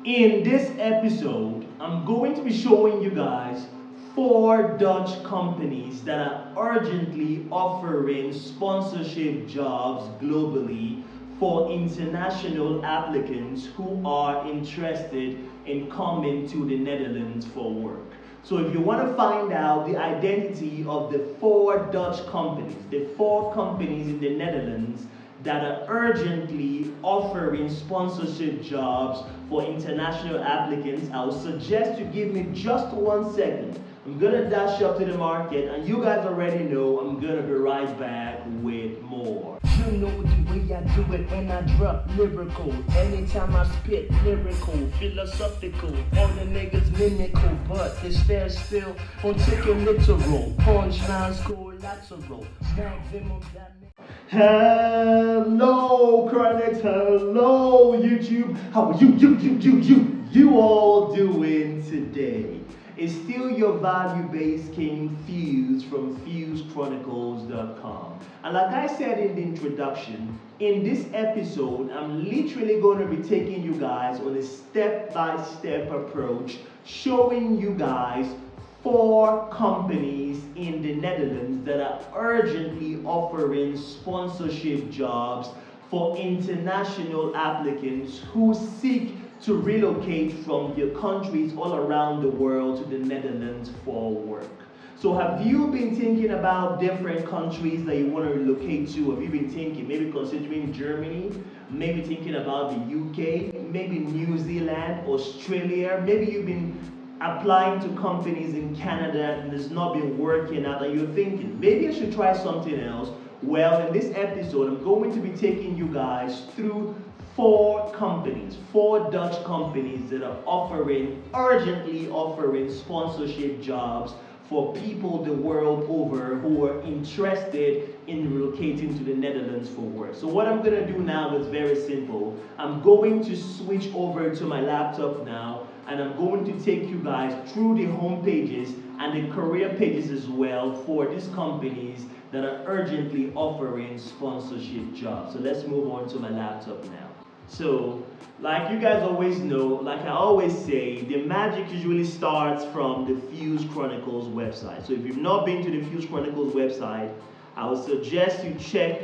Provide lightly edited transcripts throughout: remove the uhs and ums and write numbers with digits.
In this episode, I'm going to be showing you guys 4 Dutch companies that are urgently offering sponsorship jobs globally for international applicants who are interested in coming to the Netherlands for work. So if you want to find out the identity of the 4 Dutch companies, the 4 companies in the Netherlands that are urgently offering sponsorship jobs for international applicants, I would suggest you give me just 1 second. I'm gonna dash up to the market, and you guys already know I'm gonna be right back with more. You know the way I do it when I drop lyrical. Anytime I spit lyrical, philosophical, all the niggas mimical, but this fair still won't take it literal. Punchlines collateral, maximum damage. Hello, Chronicles. Hello, YouTube. How are you all doing today? It's still your value-based king Fuse from FuseChronicles.com. And like I said in the introduction, in this episode, I'm literally going to be taking you guys on a step-by-step approach, showing you guys 4 companies in the Netherlands that are urgently offering sponsorship jobs for international applicants who seek to relocate from your countries all around the world to the Netherlands for work. So have you been thinking about different countries that you want to relocate to? Have you been thinking, maybe considering Germany, maybe thinking about the UK, maybe New Zealand, Australia, maybe you've been applying to companies in Canada and it's not been working out and you're thinking, maybe I should try something else? Well, in this episode, I'm going to be taking you guys through 4 companies, 4 Dutch companies that are urgently offering sponsorship jobs for people the world over who are interested in relocating to the Netherlands for work. So what I'm going to do now is very simple. I'm going to switch over to my laptop now, and I'm going to take you guys through the home pages and the career pages as well for these companies that are urgently offering sponsorship jobs. So let's move on to my laptop now. So, like you guys always know, like I always say, the magic usually starts from the Fuse Chronicles website. So if you've not been to the Fuse Chronicles website, I would suggest you check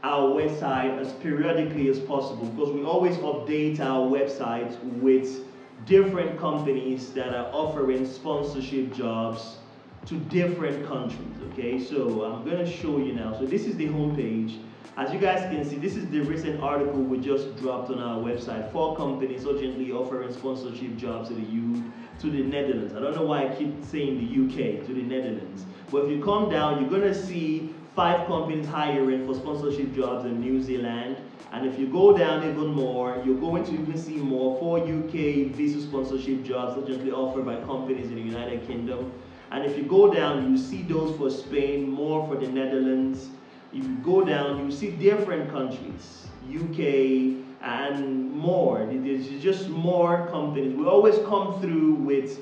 our website as periodically as possible, because we always update our website with different companies that are offering sponsorship jobs to different countries. Okay, so I'm going to show you now. So this is the homepage. As you guys can see, this is the recent article we just dropped on our website. 4 companies urgently offering sponsorship jobs to the Netherlands. I don't know why I keep saying the UK, to the Netherlands. But if you come down, you're going to see 5 companies hiring for sponsorship jobs in New Zealand. And if you go down even more, you're going to even see more 4 UK visa sponsorship jobs urgently offered by companies in the United Kingdom. And if you go down, you see those for Spain, more for the Netherlands. If you go down, you see different countries, UK and more. There's just more companies. We always come through with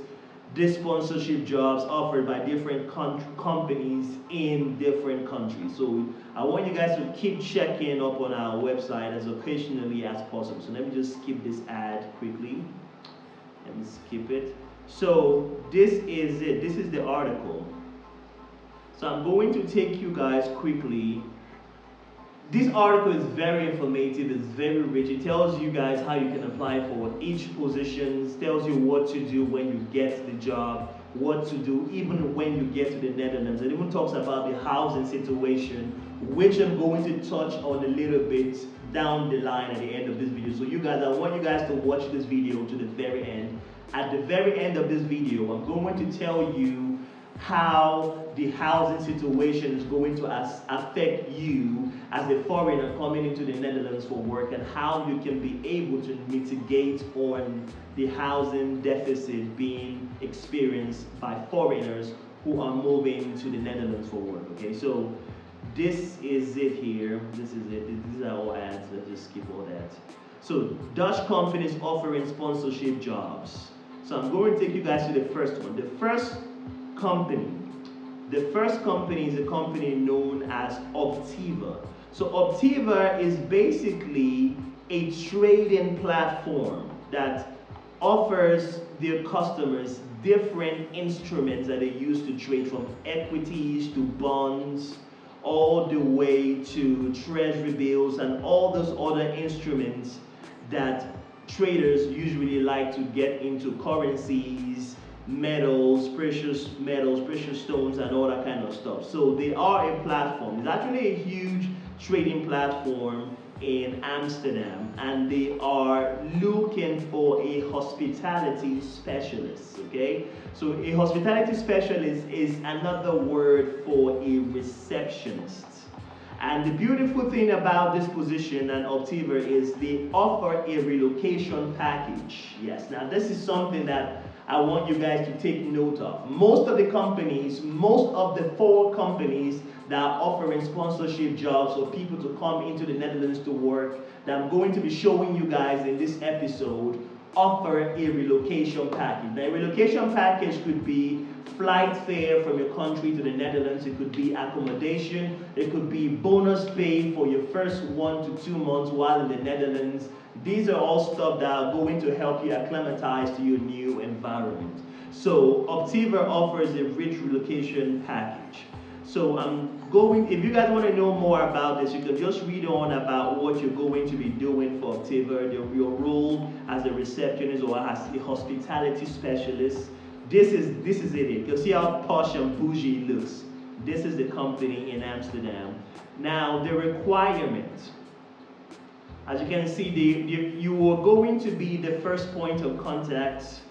these sponsorship jobs offered by different companies in different countries. So I want you guys to keep checking up on our website as occasionally as possible. So let me just skip this ad quickly. Let me skip it. So this is it. This is the article. So I'm going to take you guys quickly. This article is very informative, it's very rich. It tells you guys how you can apply for each position, it tells you what to do when you get the job, what to do even when you get to the Netherlands. It even talks about the housing situation, which I'm going to touch on a little bit down the line at the end of this video. So you guys, I want you guys to watch this video to the very end. At the very end of this video, I'm going to tell you how the housing situation is going to affect you as a foreigner coming into the Netherlands for work, and how you can be able to mitigate on the housing deficit being experienced by foreigners who are moving to the Netherlands for work. Okay, so this is it here. This is it. These are all ads. Let's just skip all that. So Dutch companies offering sponsorship jobs. So I'm going to take you guys to the first one. The first company is a company known as Optiva. So Optiva is basically a trading platform that offers their customers different instruments that they use to trade, from equities to bonds, all the way to treasury bills and all those other instruments that traders usually like to get into: currencies, metals, precious stones, and all that kind of stuff. So they are a platform. It's actually a huge trading platform in Amsterdam, and they are looking for a hospitality specialist. Okay, so a hospitality specialist is another word for a receptionist. And the beautiful thing about this position and Optiva is they offer a relocation package. Yes, now this is something that I want you guys to take note of. Most of the 4 companies that are offering sponsorship jobs for people to come into the Netherlands to work, that I'm going to be showing you guys in this episode, offer a relocation package. Now, a relocation package could be flight fare from your country to the Netherlands. It could be accommodation. It could be bonus pay for your first 1 to 2 months while in the Netherlands. These are all stuff that are going to help you acclimatize to your new environment. So Optiva offers a rich relocation package. So if you guys want to know more about this, you can just read on about what you're going to be doing for Optiva, your role as a receptionist or as a hospitality specialist. This is it. You can see how posh and bougie it looks. This is the company in Amsterdam. Now, the requirements. As you can see, you are going to be the first point of contact.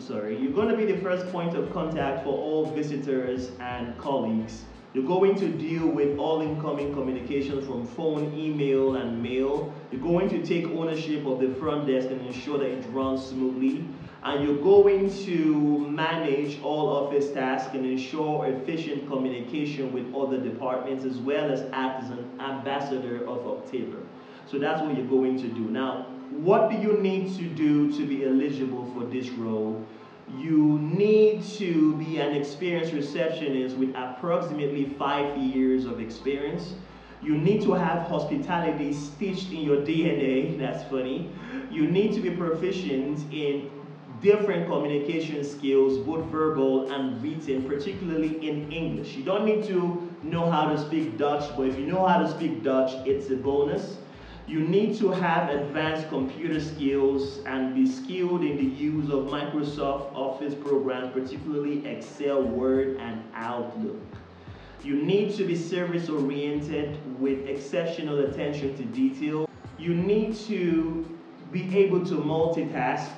You're going to be the first point of contact for all visitors and colleagues. You're going to deal with all incoming communications from phone, email, and mail. You're going to take ownership of the front desk and ensure that it runs smoothly. And you're going to manage all office tasks and ensure efficient communication with other departments, as well as act as an ambassador of Optiva. So that's what you're going to do. Now, what do you need to do to be eligible for this role? You need to be an experienced receptionist with approximately 5 years of experience. You need to have hospitality stitched in your DNA. That's funny. You need to be proficient in different communication skills, both verbal and written, particularly in English. You don't need to know how to speak Dutch, but if you know how to speak Dutch, it's a bonus. You need to have advanced computer skills and be skilled in the use of Microsoft Office programs, particularly Excel, Word, and Outlook. You need to be service-oriented with exceptional attention to detail. You need to be able to multitask.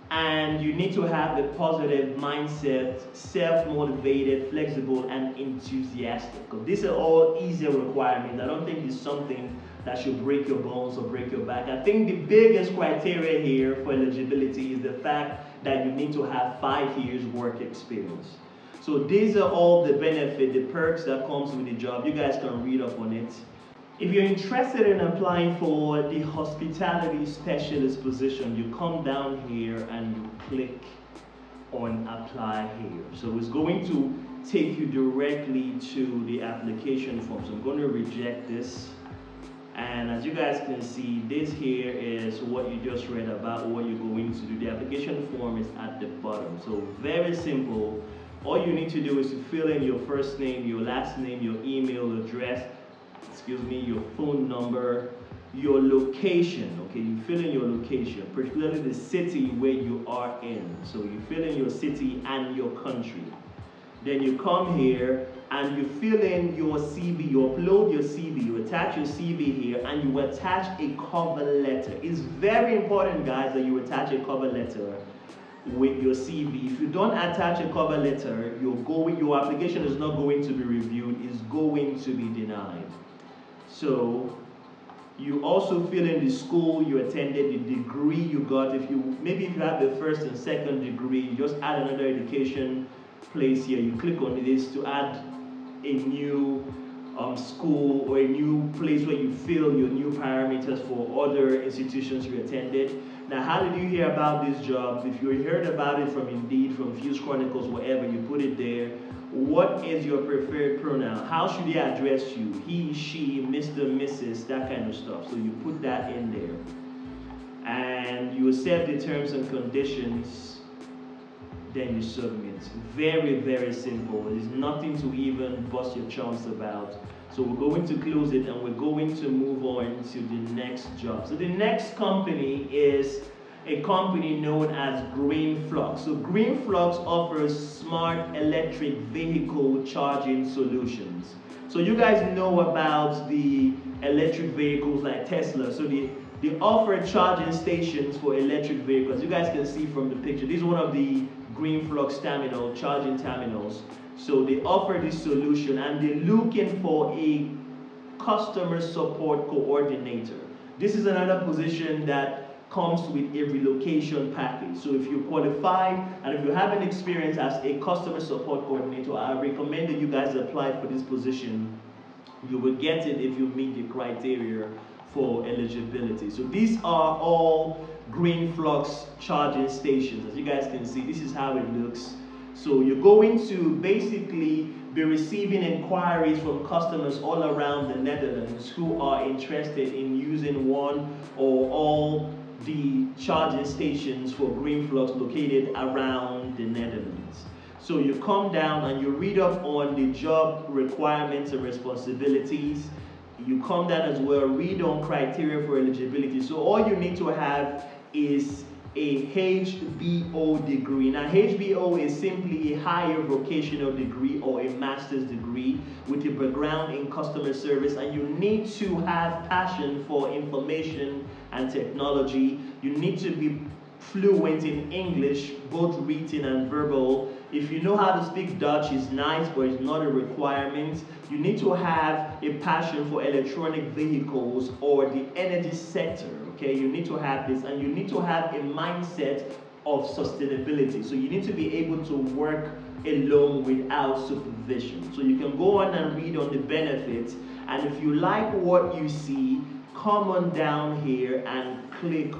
And you need to have a positive mindset, self-motivated, flexible, and enthusiastic. These are all easier requirements. I don't think it's something that should break your bones or break your back. I think the biggest criteria here for eligibility is the fact that you need to have 5 years work experience. So these are all the benefits, the perks that comes with the job. You guys can read up on it. If you're interested in applying for the hospitality specialist position, you come down here and you click on apply here. So it's going to take you directly to the application form. So I'm going to reject this. And as you guys can see, this here is what you just read about, what you're going to do. The application form is at the bottom. So very simple. All you need to do is to fill in your first name, your last name, your email address, your phone number, your location. Okay, you fill in your location, particularly the city where you are in. So you fill in your city and your country. Then you come here and you fill in your CV, you upload your CV, you attach your CV here, and you attach a cover letter. It's very important, guys, that you attach a cover letter with your CV. If you don't attach a cover letter, your application is not going to be reviewed, it's going to be denied. So you also fill in the school you attended, the degree you got. Maybe if you have the first and second degree, you just add another education place here. You click on this to add a new school or a new place where you fill your new parameters for other institutions you attended. Now, how did you hear about this job? If you heard about it from Indeed, from Chronicles, wherever, you put it there. What is your preferred pronoun? How should he address you? He, she, Mr., Mrs., that kind of stuff. So you put that in there. And you accept the terms and conditions, then you submit. Very, very simple. There's nothing to even bust your chops about. So we're going to close it and we're going to move on to the next job. So the next company is a company known as Green Flux. So Green Flux offers smart electric vehicle charging solutions. So you guys know about the electric vehicles like Tesla. So they offer charging stations for electric vehicles. You guys can see from the picture. This is one of the Green Flux terminal, charging terminals. So they offer this solution and they're looking for a customer support coordinator. This is another position that comes with a relocation package. So if you're qualified and if you have an experience as a customer support coordinator, I recommend that you guys apply for this position. You will get it if you meet the criteria for eligibility. So these are all Green Flux charging stations. As you guys can see, this is how it looks. So you're going to basically be receiving inquiries from customers all around the Netherlands who are interested in using one or all the charging stations for Green Flux located around the Netherlands. So you come down and you read up on the job requirements and responsibilities. You come down as well, read on criteria for eligibility. So all you need to have is a HBO degree. Now HBO is simply a higher vocational degree or a master's degree with a background in customer service, and you need to have passion for information and technology. You need to be fluent in English, both written and verbal. If you know how to speak Dutch, it's nice, but it's not a requirement. You need to have a passion for electronic vehicles or the energy sector, okay? You need to have this, and you need to have a mindset of sustainability. So you need to be able to work alone without supervision. So you can go on and read on the benefits, and if you like what you see, come on down here and click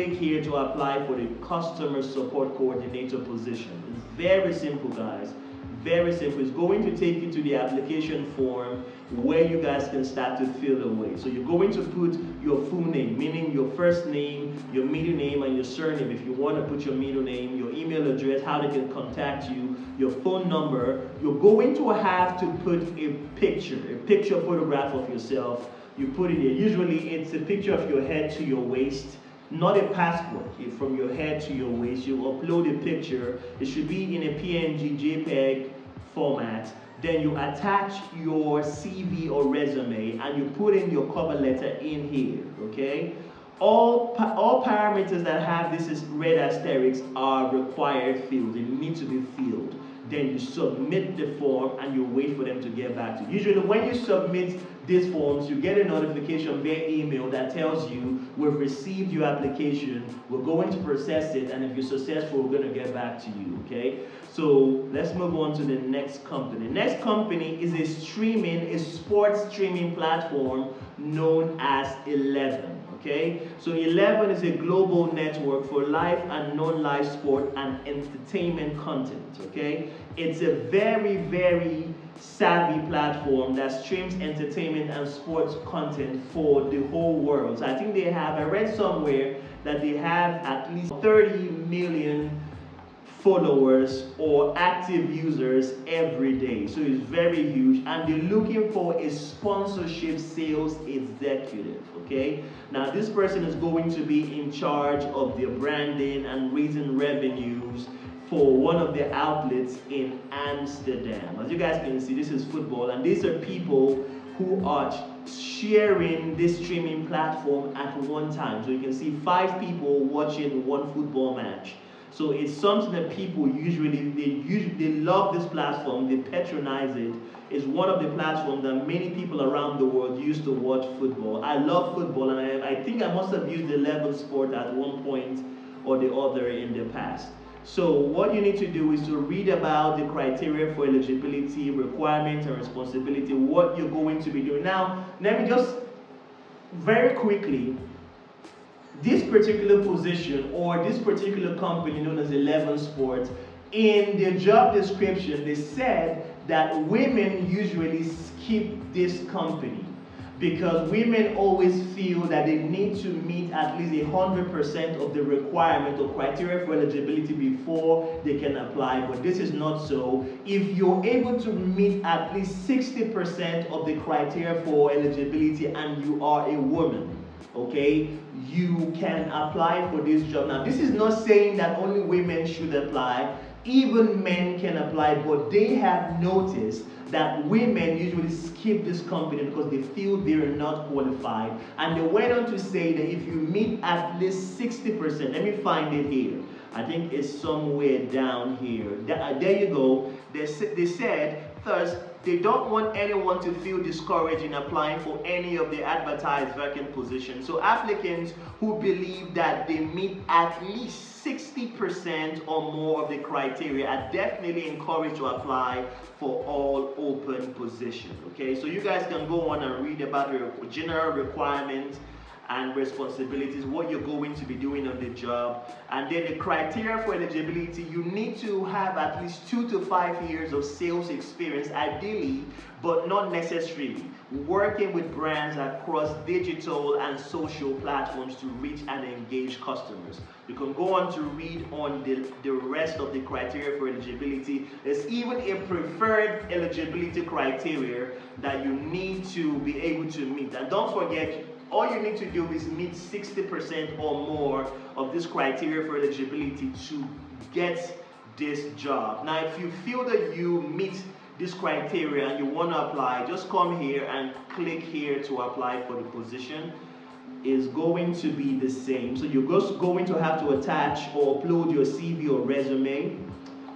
here to apply for the customer support coordinator position. It's very simple, guys. Very simple. It's going to take you to the application form where you guys can start to fill away. So you're going to put your full name, meaning your first name, your middle name, and your surname. If you want to put your middle name, your email address, how they can contact you, your phone number. You're going to have to put a picture photograph of yourself. You put it here. Usually it's a picture of your head to your waist. Not a passport, from your head to your waist. You upload a picture. It should be in a PNG, JPEG format. Then you attach your CV or resume and you put in your cover letter in here, okay? All parameters that have this is red asterisks are required fields. They need to be filled. Then you submit the form and you wait for them to get back to you. Usually when you submit these forms, you get a notification via email that tells you, we've received your application, we're going to process it, and if you're successful, we're going to get back to you, okay? So let's move on to the next company. The next company is a sports streaming platform known as 11. Okay, so 11 is a global network for live and non-live sport and entertainment content. Okay, it's a very, very savvy platform that streams entertainment and sports content for the whole world. So I think I read somewhere that they have at least 30 million followers or active users every day. So it's very huge, and they're looking for a sponsorship sales executive. Okay, now this person is going to be in charge of their branding and raising revenues for one of the outlets in Amsterdam. As you guys can see, this is football, and these are people who are sharing this streaming platform at one time. So you can see 5 people watching one football match. So it's something that people they love this platform, they patronize it. It's one of the platforms that many people around the world use to watch football. I love football, and I think I must have used 11 Sport at one point or the other in the past. So what you need to do is to read about the criteria for eligibility, requirements, and responsibility, what you're going to be doing. Now, let me just very quickly, this particular position or this particular company known as 11 Sports, in their job description, they said that women usually skip this company. because women always feel that they need to meet at least 100% of the requirement or criteria for eligibility before they can apply, but this is not so. If you're able to meet at least 60% of the criteria for eligibility and you are a woman, okay, you can apply for this job. Now, this is not saying that only women should apply. Even men can apply, but they have noticed that women usually skip this company because they feel they're not qualified. And they went on to say that if you meet at least 60%, let me find it here. I think it's somewhere down here. There you go. They said, thus, they don't want anyone to feel discouraged in applying for any of the advertised vacant positions. So applicants who believe that they meet at least 60% or more of the criteria are definitely encouraged to apply for all open positions. Okay, so you guys can go on and read about the general requirements and responsibilities, what you're going to be doing on the job. And then the criteria for eligibility, you need to have at least 2 to 5 years of sales experience, ideally, but not necessarily, working with brands across digital and social platforms to reach and engage customers. You can go on to read on the rest of the criteria for eligibility. There's even a preferred eligibility criteria that you need to be able to meet. And don't forget, all you need to do is meet 60% or more of this criteria for eligibility to get this job. Now, if you feel that you meet this criteria and you want to apply, just come here and click here to apply for the position. Is going to be the same. So you're just going to have to attach or upload your CV or resume.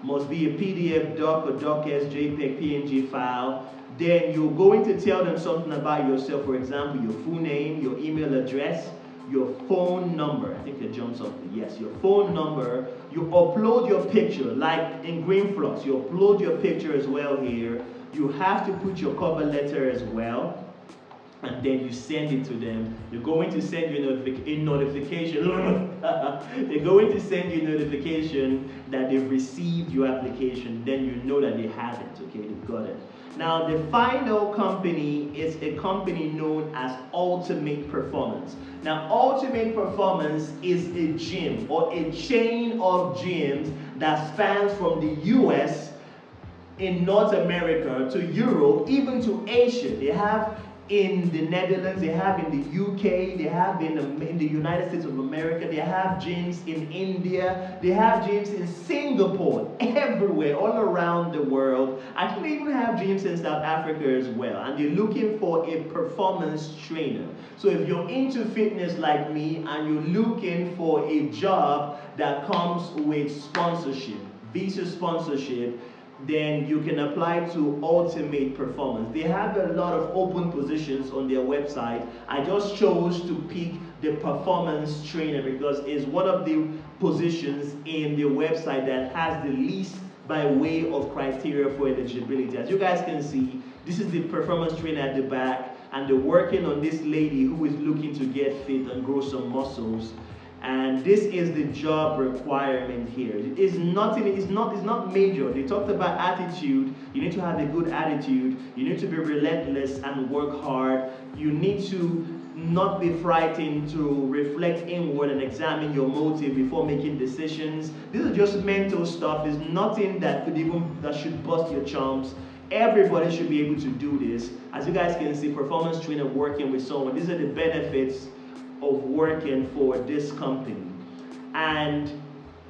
Must be a PDF, doc, or docx, JPEG, PNG file. Then you're going to tell them something about yourself. For example, your full name, your email address, your phone number. I think it jumped something. Yes, your phone number. You upload your picture, like in Green Flux. You upload your picture as well here. You have to put your cover letter as well. And then you send it to them. They're going to send you a notification. They're going to send you a notification that they've received your application. Then you know that they have it, okay? They've got it. Now, the final company is a company known as Ultimate Performance. Now, Ultimate Performance is a gym or a chain of gyms that spans from the US, in North America, to Europe, even to Asia. They have in the Netherlands, they have in the UK, they have in the United States of America, they have gyms in India, they have gyms in Singapore, everywhere, all around the world. I think they even have gyms in South Africa as well. And they're looking for a performance trainer. So if you're into fitness like me and you're looking for a job that comes with sponsorship, visa sponsorship, then you can apply to Ultimate Performance. They have a lot of open positions on their website. I just chose to pick the performance trainer because it's one of the positions in the website that has the least by way of criteria for eligibility. As you guys can see, this is the performance trainer at the back, and they're working on this lady who is looking to get fit and grow some muscles. And this is the job requirement here. It's nothing, it's not major. They talked about attitude. You need to have a good attitude. You need to be relentless and work hard. You need to not be frightened to reflect inward and examine your motive before making decisions. This is just mental stuff. There's nothing that should bust your chumps. Everybody should be able to do this. As you guys can see, performance trainer working with someone. These are the benefits of working for this company. And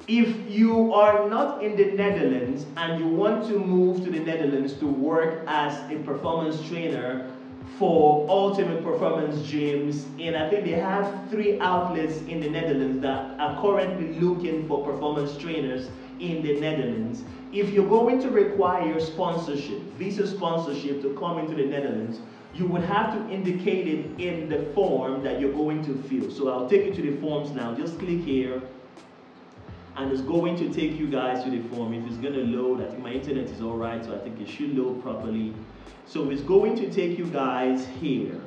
if you are not in the Netherlands and you want to move to the Netherlands to work as a performance trainer for Ultimate Performance gyms, and I think they have 3 outlets in the Netherlands that are currently looking for performance trainers in the Netherlands. If you're going to require sponsorship, visa sponsorship to come into the Netherlands, you would have to indicate it in the form that you're going to fill. So I'll take you to the forms now. Just click here, and it's going to take you guys to the form. If it's going to load, I think my internet is all right, so I think it should load properly. So it's going to take you guys here.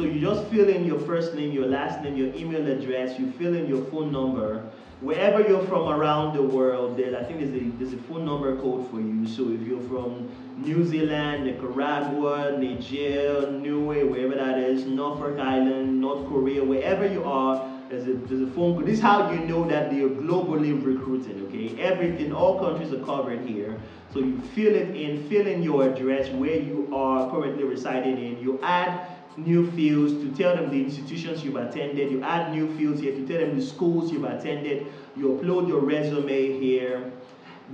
So you just fill in your first name, your last name, your email address, you fill in your phone number. Wherever you're from around the world, I think there's a phone number code for you. So if you're from New Zealand, Nicaragua, Niger, Niue, wherever that is, Norfolk Island, North Korea, wherever you are, there's a phone code. This is how you know that they are globally recruiting, okay? Everything, all countries are covered here. So you fill in your address, where you are currently residing in. You add new fields to tell them the institutions you've attended. You add new fields here to tell them the schools you've attended. You upload your resume here.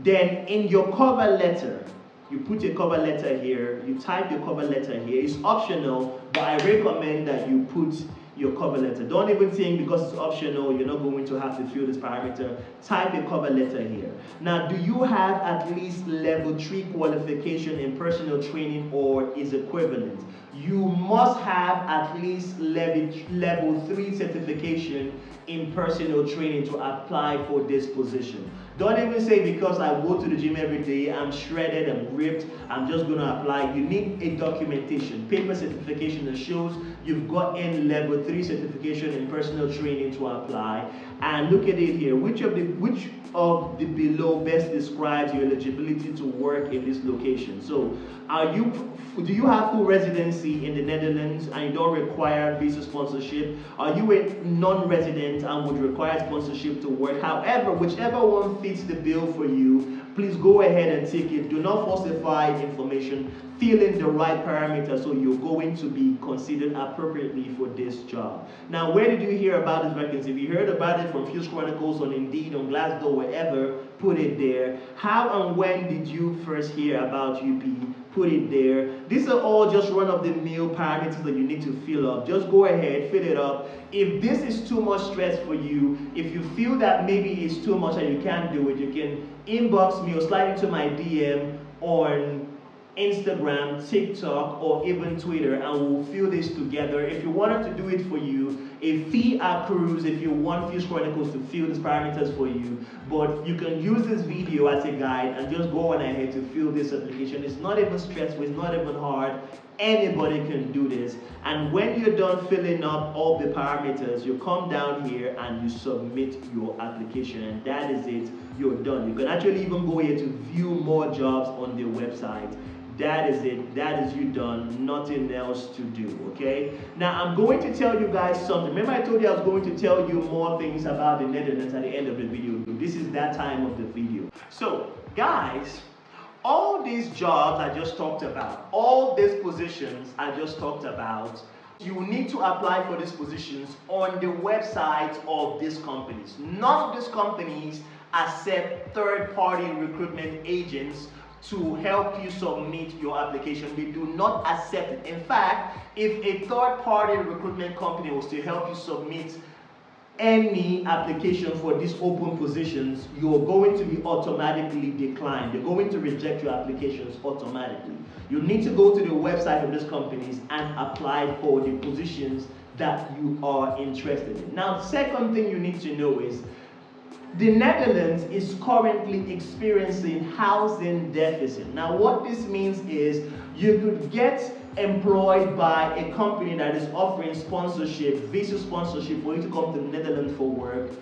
Then in your cover letter, you put your cover letter here. You type your cover letter here. It's optional, but I recommend that you put your cover letter. Don't even think because it's optional, you're not going to have to fill this parameter. Type your cover letter here. Now, do you have at least level 3 qualification in personal training or is equivalent? You must have at least level 3 certification in personal training to apply for this position. Don't even say because I go to the gym every day, I'm shredded, I'm ripped, I'm just going to apply. You need a documentation, paper certification that shows you've gotten level 3 certification in personal training to apply. And look at it here. Which of the below best describes your eligibility to work in this location? So, do you have full residency in the Netherlands and you don't require visa sponsorship? Are you a non-resident and would require sponsorship to work? However, whichever one fits the bill for you, please go ahead and take it. Do not falsify information. Fill in the right parameters so you're going to be considered appropriately for this job. Now, where did you hear about this vacancy? If you heard about it from Flux Chronicles, on Indeed, on Glassdoor, wherever, put it there. How and when did you first hear about UP? Put it there. These are all just run-of-the-mill parameters that you need to fill up. Just go ahead, fill it up. If this is too much stress for you, if you feel that maybe it's too much and you can't do it, you can inbox me or slide into my DM on Instagram, TikTok, or even Twitter, and we'll fill this together. If you wanted to do it for you, a fee accrues if you want Flux Chronicles to fill these parameters for you, but you can use this video as a guide and just go on ahead to fill this application. It's not even stressful, it's not even hard. Anybody can do this. And when you're done filling up all the parameters, you come down here and you submit your application, and that is it. You're done. You can actually even go here to view more jobs on their website. That is it. That is you done. Nothing else to do, okay? Now, I'm going to tell you guys something. Remember I told you I was going to tell you more things about the Netherlands at the end of the video. This is that time of the video. So, guys, all these jobs I just talked about, all these positions I just talked about, you need to apply for these positions on the website of these companies. None of these companies accept third-party recruitment agents to help you submit your application. They do not accept it. In fact, if a third-party recruitment company was to help you submit any application for these open positions, you're going to be automatically declined. They're going to reject your applications automatically. You need to go to the website of these companies and apply for the positions that you are interested in. Now, the second thing you need to know is the Netherlands is currently experiencing housing deficit. Now, what this means is you could get employed by a company that is offering sponsorship, visa sponsorship for you to come to the Netherlands for work,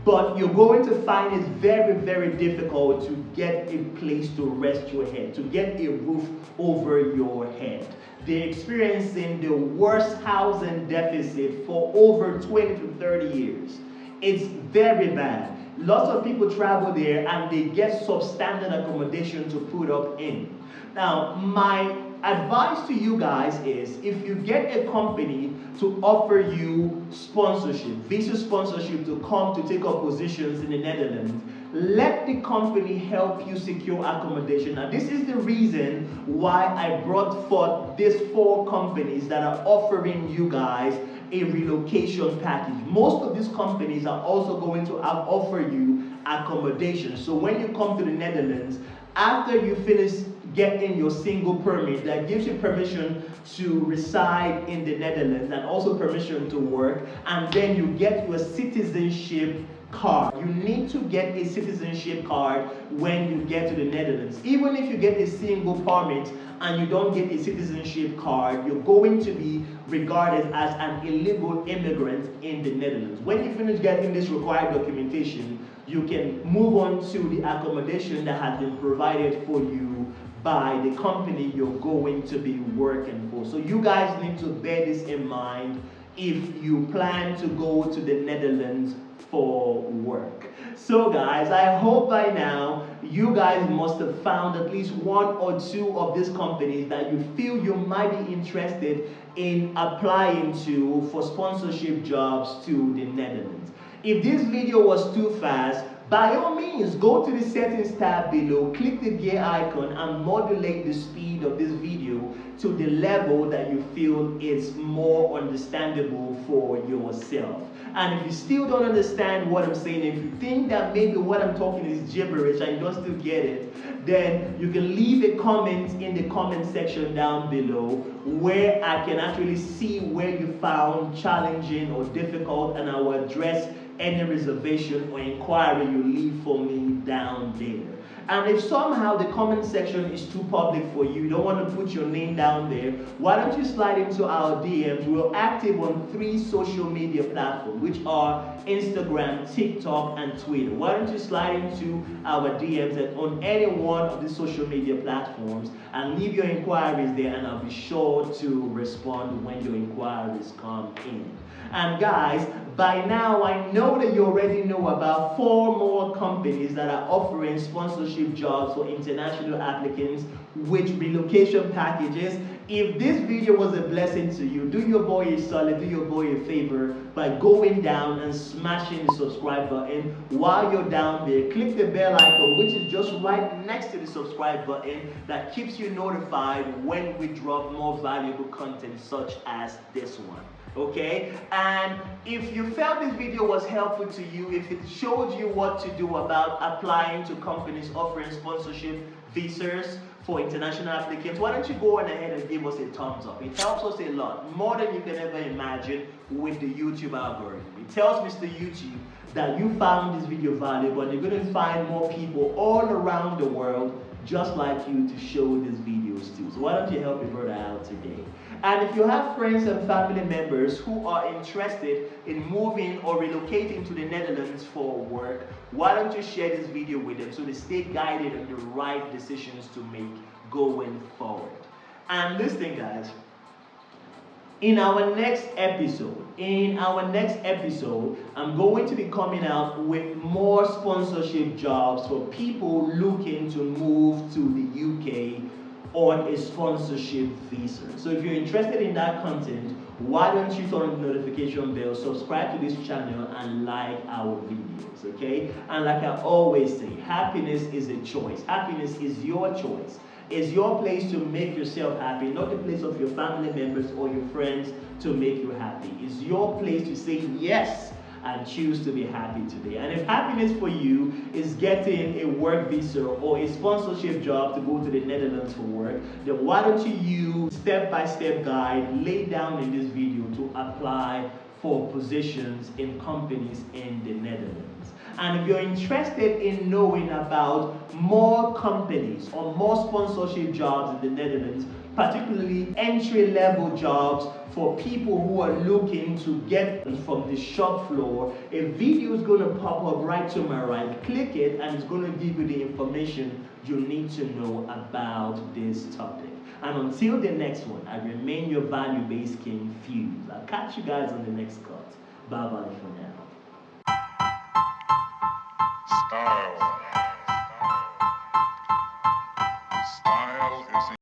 but you're going to find it very, very difficult to get a place to rest your head, to get a roof over your head. They're experiencing the worst housing deficit for over 20 to 30 years. It's very bad. Lots of people travel there and they get substandard accommodation to put up in. Now, my advice to you guys is if you get a company to offer you sponsorship, visa sponsorship to come to take up positions in the Netherlands, let the company help you secure accommodation. Now, this is the reason why I brought forth these 4 companies that are offering you guys a relocation package. Most of these companies are also going to offer you accommodation. So when you come to the Netherlands, after you finish getting your single permit that gives you permission to reside in the Netherlands and also permission to work, and then you get your citizenship card. You need to get a citizenship card when you get to the Netherlands. Even if you get a single permit and you don't get a citizenship card, you're going to be regarded as an illegal immigrant in the Netherlands. When you finish getting this required documentation, you can move on to the accommodation that has been provided for you by the company you're going to be working for. So you guys need to bear this in mind if you plan to go to the Netherlands for work. So guys, I hope by now you guys must have found at least one or two of these companies that you feel you might be interested in applying to for sponsorship jobs to the Netherlands. If this video was too fast, by all means, go to the settings tab below, click the gear icon and modulate the speed of this video to the level that you feel is more understandable for yourself. And if you still don't understand what I'm saying, if you think that maybe what I'm talking is gibberish and you don't still get it, then you can leave a comment in the comment section down below where I can actually see where you found challenging or difficult, and I will address any reservation or inquiry you leave for me down there. And if somehow the comment section is too public for you, you don't want to put your name down there, why don't you slide into our DMs? We're active on 3 social media platforms, which are Instagram, TikTok, and Twitter. Why don't you slide into our DMs on any one of the social media platforms and leave your inquiries there, and I'll be sure to respond when your inquiries come in. And guys, by now I know that you already know about 4 more companies that are offering sponsorship jobs for international applicants with relocation packages. If this video was a blessing to you, do your boy a solid, do your boy a favor by going down and smashing the subscribe button. While you're down there, click the bell icon, which is just right next to the subscribe button, that keeps you notified when we drop more valuable content such as this one. Okay, and if you felt this video was helpful to you, if it showed you what to do about applying to companies offering sponsorship visas for international applicants, why don't you go on ahead and give us a thumbs up? It helps us a lot, more than you can ever imagine with the YouTube algorithm. It tells Mr. YouTube that you found this video valuable, and you're going to find more people all around the world just like you to show these videos to. So why don't you help your brother out today? And if you have friends and family members who are interested in moving or relocating to the Netherlands for work, why don't you share this video with them so they stay guided on the right decisions to make going forward. And listen guys, in our next episode, I'm going to be coming out with more sponsorship jobs for people looking to move to the UK on a sponsorship visa. So if you're interested in that content, why don't you turn on the notification bell, subscribe to this channel, and like our videos, okay? And like I always say, happiness is a choice. Happiness is your choice. It's your place to make yourself happy, not the place of your family members or your friends to make you happy. It's your place to say yes and choose to be happy today. And if happiness for you is getting a work visa or a sponsorship job to go to the Netherlands for work, then why don't you use step-by-step guide laid down in this video to apply for positions in companies in the Netherlands. And if you're interested in knowing about more companies or more sponsorship jobs in the Netherlands, particularly entry-level jobs for people who are looking to get from the shop floor, a video is going to pop up right to my right. Click it and it's going to give you the information you need to know about this topic. And until the next one, I remain your value-based king, Fuse. I'll catch you guys on the next cut. Bye-bye for now. Style. Style is